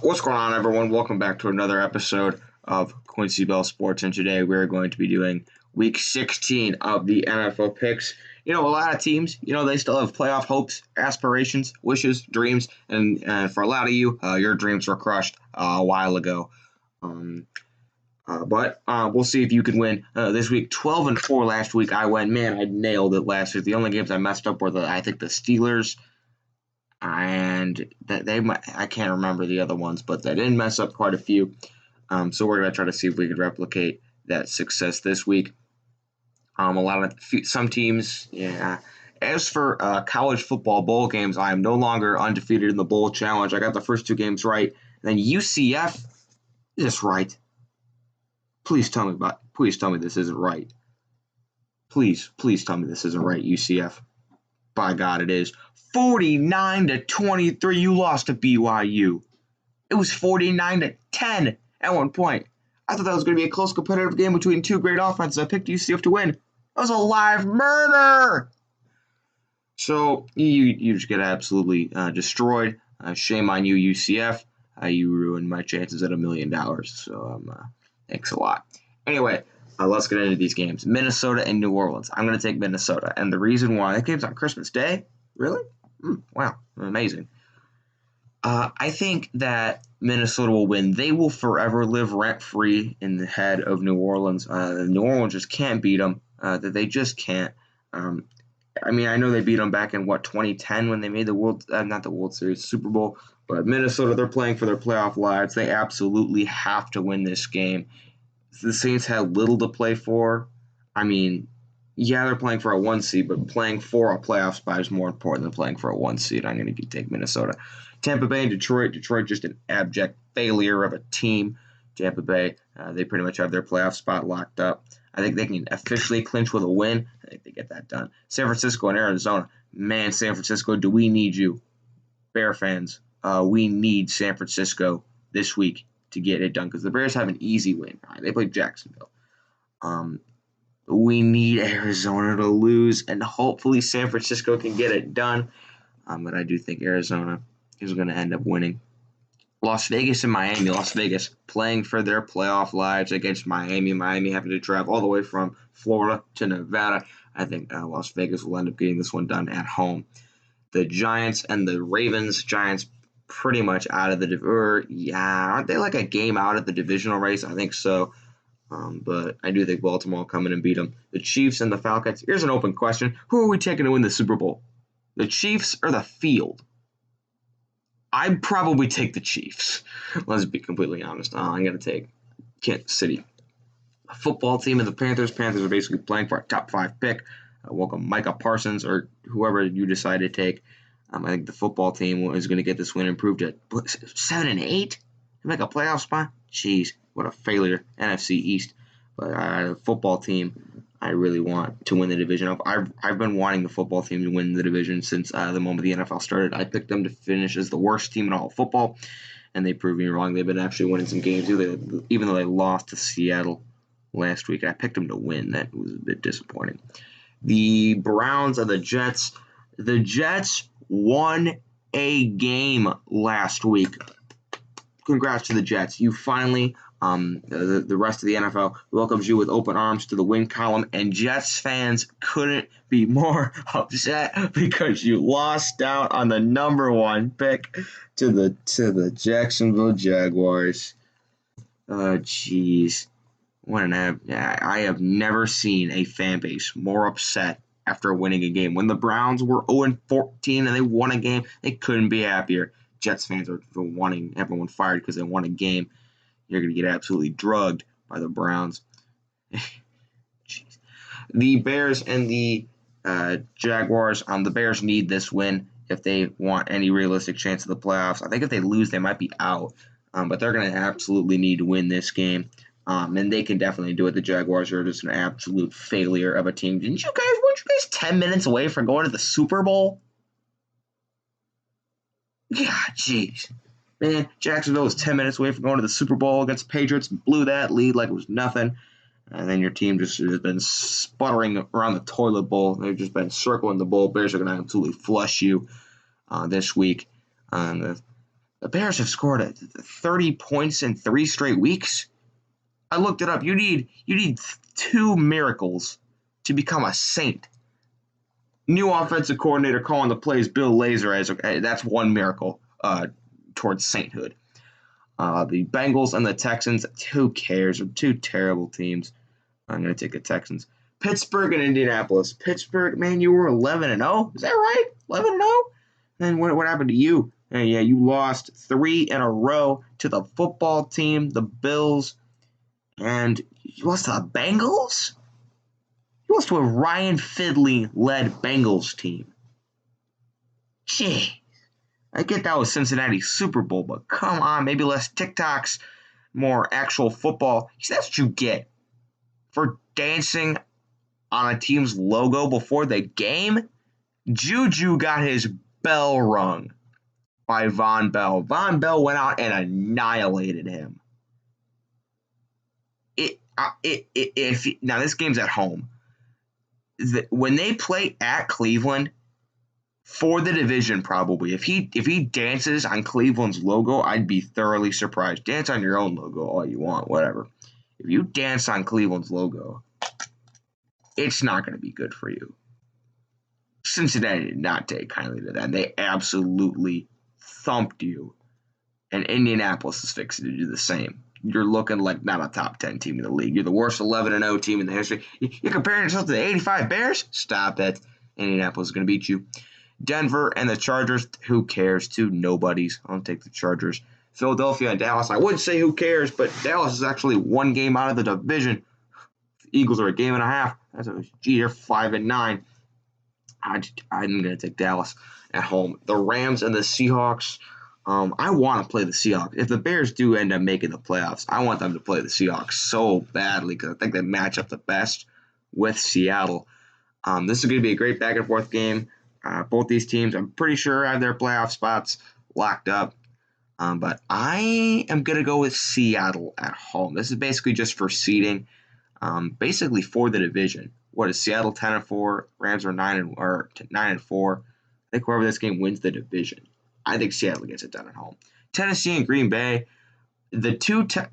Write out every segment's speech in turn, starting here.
What's going on, everyone? Welcome back to another episode of Quincy Bell Sports, and today we're going to be doing Week 16 of the NFL picks. A lot of teams, they still have playoff hopes, aspirations, wishes, dreams, and for a lot of you, your dreams were crushed a while ago. But we'll see if you can win this week. 12-4 last week. I went, man, I nailed it last week. The only games I messed up were I think the Steelers and that I can't remember the other ones, but they didn't mess up quite a few. So we're gonna try to see if we could replicate that success this week. Some teams, yeah. As for college football bowl games, I am no longer undefeated in the bowl challenge. I got the first two games right. And then UCF is this right? Please tell me this isn't right. Please tell me this isn't right, UCF. By God, it is. 49-23, you lost to BYU. It was 49-10 at one point. I thought that was going to be a close competitive game between two great offenses. I picked UCF to win. That was a live murder. So you just get absolutely destroyed. Shame on you, UCF. You ruined my chances at $1 million. So thanks a lot. Anyway, let's get into these games. Minnesota and New Orleans. I'm going to take Minnesota. And the reason why, that game's on Christmas Day? Really? Wow, amazing. I think that Minnesota will win. They will forever live rent-free in the head of New Orleans. New Orleans just can't beat them. They just can't. I know they beat them back in, 2010 when they made not the World Series, Super Bowl. But Minnesota, they're playing for their playoff lives. They absolutely have to win this game. The Saints had little to play for. Yeah, they're playing for a 1 seed, but playing for a playoff spot is more important than playing for a 1 seed. I'm going to take Minnesota. Tampa Bay and Detroit. Detroit just an abject failure of a team. Tampa Bay, they pretty much have their playoff spot locked up. I think they can officially clinch with a win. I think they get that done. San Francisco and Arizona. Man, San Francisco, do we need you? Bear fans, we need San Francisco this week to get it done because the Bears have an easy win. Right, they play Jacksonville. We need Arizona to lose, and hopefully San Francisco can get it done. But I do think Arizona is going to end up winning. Las Vegas and Miami. Las Vegas playing for their playoff lives against Miami. Miami having to travel all the way from Florida to Nevada. I think Las Vegas will end up getting this one done at home. The Giants and the Ravens. Giants pretty much out of the aren't they like a game out of the divisional race? I think so. But I do think Baltimore will come in and beat them. The Chiefs and the Falcons. Here's an open question. Who are we taking to win the Super Bowl? The Chiefs or the field? I'd probably take the Chiefs. Let's be completely honest. I'm going to take Kansas City. A football team and the Panthers. Panthers are basically playing for a top 5 pick. Welcome Micah Parsons or whoever you decide to take. I think the football team is going to get this win improved at 7-8 to make a playoff spot. Jeez, what a failure. NFC East. But the football team, I really want to win the division. I've been wanting the football team to win the division since the moment the NFL started. I picked them to finish as the worst team in all of football, and they proved me wrong. They've been actually winning some games, even though they lost to Seattle last week. I picked them to win. That was a bit disappointing. The Browns and the Jets. The Jets won a game last week. Congrats to the Jets. You finally, the rest of the NFL welcomes you with open arms to the win column, and Jets fans couldn't be more upset because you lost out on the number 1 pick to the Jacksonville Jaguars. Jeez. I have never seen a fan base more upset after winning a game. When the Browns were 0-14 and they won a game, they couldn't be happier. Jets fans are wanting everyone fired because they won a game. You're going to get absolutely drugged by the Browns. Jeez. The Bears and the Jaguars. The Bears need this win if they want any realistic chance of the playoffs. I think if they lose, they might be out. But they're going to absolutely need to win this game. And they can definitely do it. The Jaguars are just an absolute failure of a team. Weren't you guys 10 minutes away from going to the Super Bowl? Yeah, jeez. Man, Jacksonville was 10 minutes away from going to the Super Bowl against the Patriots, blew that lead like it was nothing. And then your team just has been sputtering around the toilet bowl. They've just been circling the bowl. Bears are going to absolutely flush you this week. The Bears have scored 30 points in 3 straight weeks. I looked it up. You need 2 miracles to become a saint. New offensive coordinator calling the plays, Bill Lazor, as that's one miracle towards sainthood. The Bengals and the Texans, who cares? They're 2 terrible teams. I'm going to take the Texans. Pittsburgh and Indianapolis. Pittsburgh, man, you were 11-0. Is that right? 11-0? Then what happened to you? Yeah, you lost 3 in a row to the football team, the Bills, and you lost to the Bengals? You lost to a Ryan Fidley-led Bengals team. Gee, I get that was Cincinnati's Super Bowl, but come on, maybe less TikToks, more actual football. See, that's what you get for dancing on a team's logo before the game. Juju got his bell rung by Von Bell. Von Bell went out and annihilated him. Now this game's at home. When they play at Cleveland for the division, probably if he dances on Cleveland's logo, I'd be thoroughly surprised. Dance on your own logo all you want, whatever. If you dance on Cleveland's logo, it's not going to be good for you. Cincinnati did not take kindly to that. They absolutely thumped you. And Indianapolis is fixing to do the same. You're looking like not a top 10 team in the league. You're the worst 11-0 team in the history. You're comparing yourself to the 85 Bears? Stop it. Indianapolis is going to beat you. Denver and the Chargers, who cares? 2 nobodies. I'll take the Chargers. Philadelphia and Dallas, I wouldn't say who cares, but Dallas is actually 1 game out of the division. The Eagles are a game and a half. They're 5-9. I'm going to take Dallas at home. The Rams and the Seahawks. I want to play the Seahawks. If the Bears do end up making the playoffs, I want them to play the Seahawks so badly because I think they match up the best with Seattle. This is going to be a great back-and-forth game. Both these teams, I'm pretty sure, have their playoff spots locked up. But I am going to go with Seattle at home. This is basically just for seeding, basically for the division. What is Seattle 10-4? Rams are 9-4. I think whoever this game wins the division. I think Seattle gets it done at home. Tennessee and Green Bay.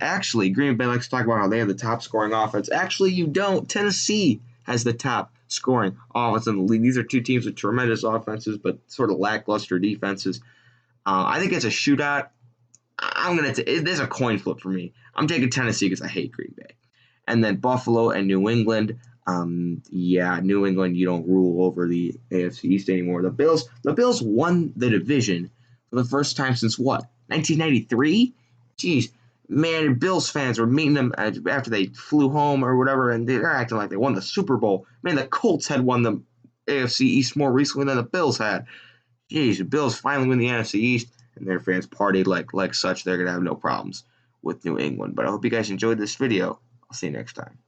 Actually, Green Bay likes to talk about how they have the top scoring offense. Actually, you don't. Tennessee has the top scoring offense in the league. These are 2 teams with tremendous offenses, but sort of lackluster defenses. I think it's a shootout. There's a coin flip for me. I'm taking Tennessee because I hate Green Bay. And then Buffalo and New England. New England, you don't rule over the AFC East anymore. The Bills won the division for the first time since what? 1993? Jeez, man, Bills fans were meeting them after they flew home or whatever, and they're acting like they won the Super Bowl. Man, the Colts had won the AFC East more recently than the Bills had. Jeez, the Bills finally win the NFC East, and their fans partied like such. They're going to have no problems with New England. But I hope you guys enjoyed this video. I'll see you next time.